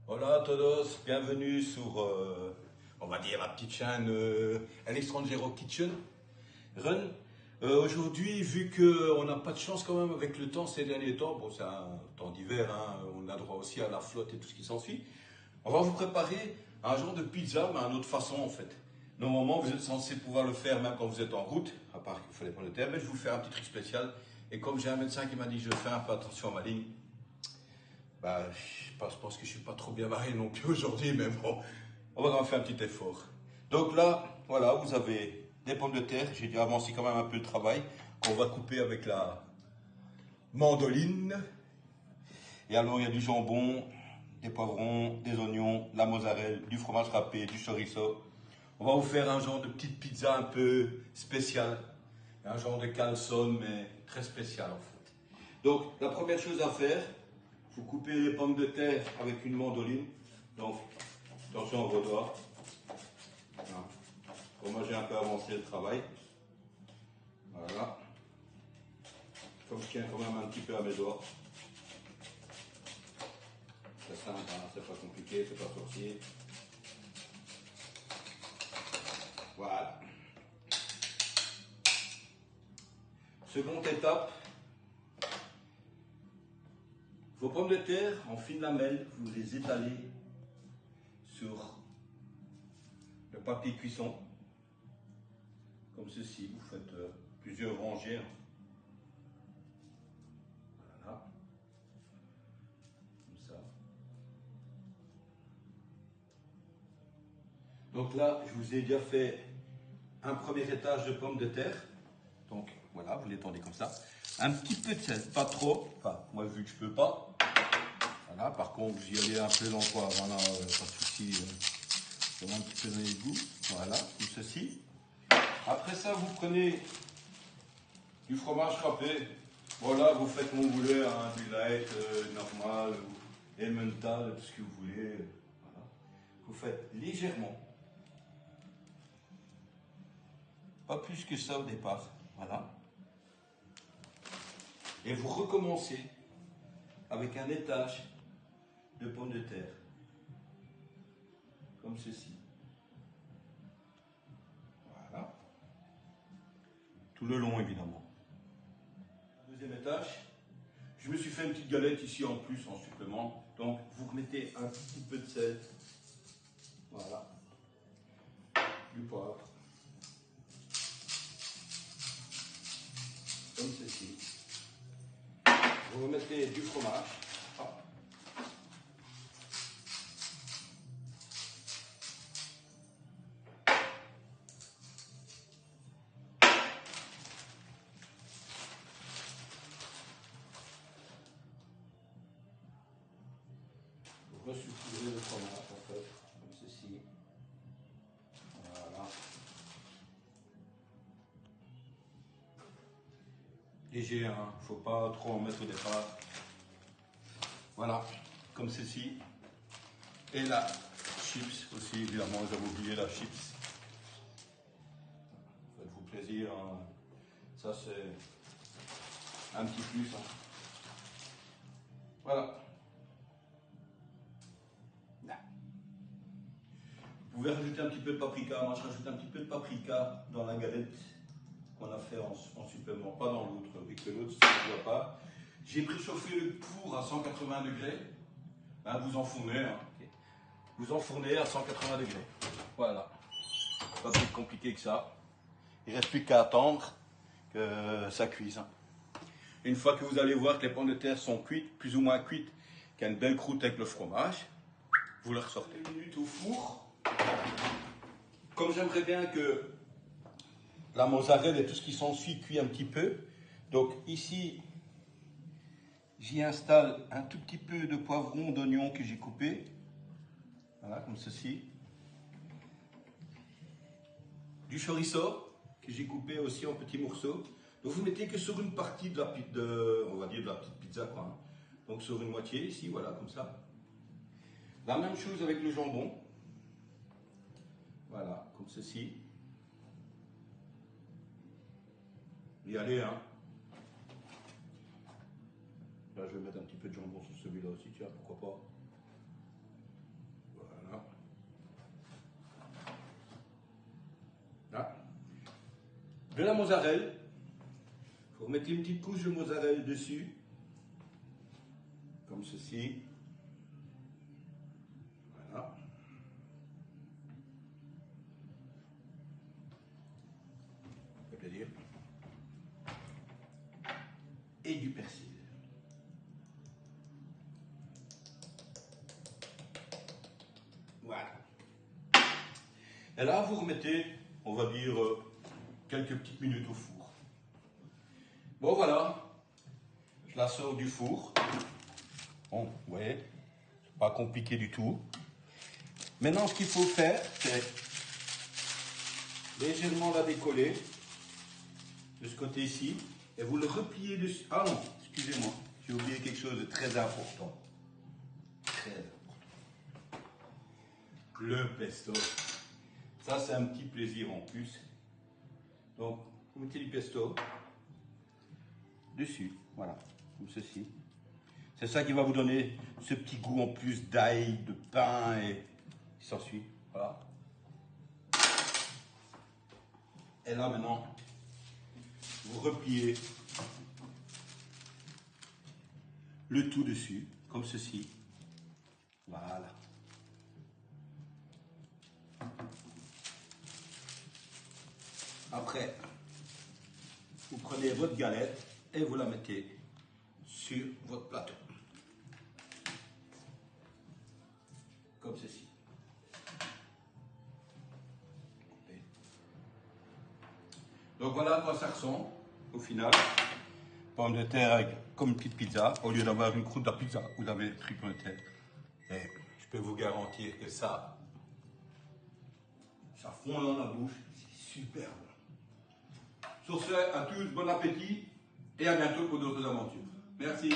Hola a todos, bienvenue sur, on va dire, la petite chaîne El Extranjero Kitchen Run. Aujourd'hui, vu qu'on n'a pas de chance quand même avec le temps ces derniers temps, bon c'est un temps d'hiver, hein, on a droit aussi à la flotte et tout ce qui s'ensuit, on va vous préparer un genre de pizza, mais à une autre façon en fait. Normalement, vous êtes censé pouvoir le faire même quand vous êtes en route, à part qu'il faut les pommes de terre, mais je vais vous faire un petit truc spécial. Et comme j'ai un médecin qui m'a dit que je fais un peu attention à ma ligne, bah, je pense que je suis pas trop bien marié non plus aujourd'hui, mais bon, on va quand même faire un petit effort. Donc là, voilà, vous avez des pommes de terre. J'ai dû avancer quand même un peu le travail qu'on va couper avec la mandoline. Et alors, il y a du jambon, des poivrons, des oignons, la mozzarella, du fromage râpé, du chorizo. On va vous faire un genre de petite pizza un peu spéciale. Un genre de calzone, mais très spécial en fait. Donc, la première chose à faire, vous coupez les pommes de terre avec une mandoline. Donc, attention à vos doigts. Voilà. Bon, moi, j'ai un peu avancé le travail. Voilà. Comme je tiens quand même un petit peu à mes doigts. C'est simple, hein, c'est pas compliqué, c'est pas sorcier. Voilà. Seconde étape. Vos pommes de terre en fines lamelles, vous les étalez sur le papier cuisson. Comme ceci, vous faites plusieurs rangées. Voilà. Comme ça. Donc là, je vous ai déjà fait un premier étage de pommes de terre. Donc voilà, vous l'étendez comme ça. Un petit peu de sel, pas trop. Enfin, moi vu que je peux pas. Voilà, par contre, vous y allez un peu dans quoi. Voilà, pas de souci. Ça va un petit peu donner le goût. Voilà, comme ceci. Après ça, vous prenez du fromage râpé. Voilà, vous faites comme vous voulez, hein, du light, normal, ou emmental, tout ce que vous voulez. Voilà. Vous faites légèrement. Pas plus que ça au départ. Voilà. Et vous recommencez avec un étage de pommes de terre. Comme ceci. Voilà. Tout le long, évidemment. Deuxième étage. Je me suis fait une petite galette ici en plus, en supplément. Donc, vous remettez un petit peu de sel. Voilà. Du poivre. Comme ceci. Vous remettez du fromage. Hop. Vous ressuffisez le fromage en fait, comme ceci. Voilà. Léger, hein. Faut pas trop en mettre au départ. Voilà, comme ceci. Et la chips aussi, évidemment, j'avais oublié la chips. Faites-vous plaisir, hein. Ça c'est un petit plus. Hein. Voilà. Vous pouvez rajouter un petit peu de paprika. Moi, je rajoute un petit peu de paprika dans la galette qu'on a fait en supplément, pas dans l'autre, vu que l'autre, ça ne voit pas. J'ai préchauffé le four à 180 degrés. Hein, vous enfournez. Hein. Okay. Vous enfournez à 180 degrés. Voilà. Pas plus compliqué que ça. Il ne reste plus qu'à attendre que ça cuise. Hein. Une fois que vous allez voir que les pommes de terre sont cuites, plus ou moins cuites, qu'il y a une belle croûte avec le fromage, vous les ressortez. Une minute au four. Comme j'aimerais bien que la mozzarella et tout ce qui s'ensuit cuit un petit peu, donc ici, j'y installe un tout petit peu de poivron, d'oignon que j'ai coupé. Voilà, comme ceci. Du chorizo que j'ai coupé aussi en petits morceaux. Donc vous mettez que sur une partie on va dire de la petite pizza, quoi. Hein. Donc sur une moitié ici, voilà, comme ça. La même chose avec le jambon. Voilà, comme ceci. Y aller, hein. Là, je vais mettre un petit peu de jambon sur celui-là aussi, tiens, pourquoi pas. de la mozzarella. Vous remettez une petite couche de mozzarella dessus, comme ceci. Voilà. Ça fait plaisir. Et du persil. Voilà. Et là, vous remettez, on va dire, quelques petites minutes au four. Bon, voilà. Je la sors du four. Bon, vous voyez, pas compliqué du tout. Maintenant, ce qu'il faut faire, c'est légèrement la décoller de ce côté ici. Et vous le repliez dessus. Ah non, excusez-moi, j'ai oublié quelque chose de très important. Très important. Le pesto. Ça, c'est un petit plaisir en plus. Donc, vous mettez du pesto dessus, voilà, comme ceci. C'est ça qui va vous donner ce petit goût en plus d'ail, de pain et qui s'ensuit. Voilà. Et là, maintenant, vous repliez le tout dessus, comme ceci. Voilà. Après, vous prenez votre galette et vous la mettez sur votre plateau. Comme ceci. Donc voilà à quoi ça ressemble au final. Pommes de terre avec, comme une petite pizza. Au lieu d'avoir une croûte de pizza, vous avez le truc pommes de terre. Et je peux vous garantir que ça fond dans la bouche. C'est superbe. Sur ce, à tous, bon appétit et à bientôt pour d'autres aventures. Merci.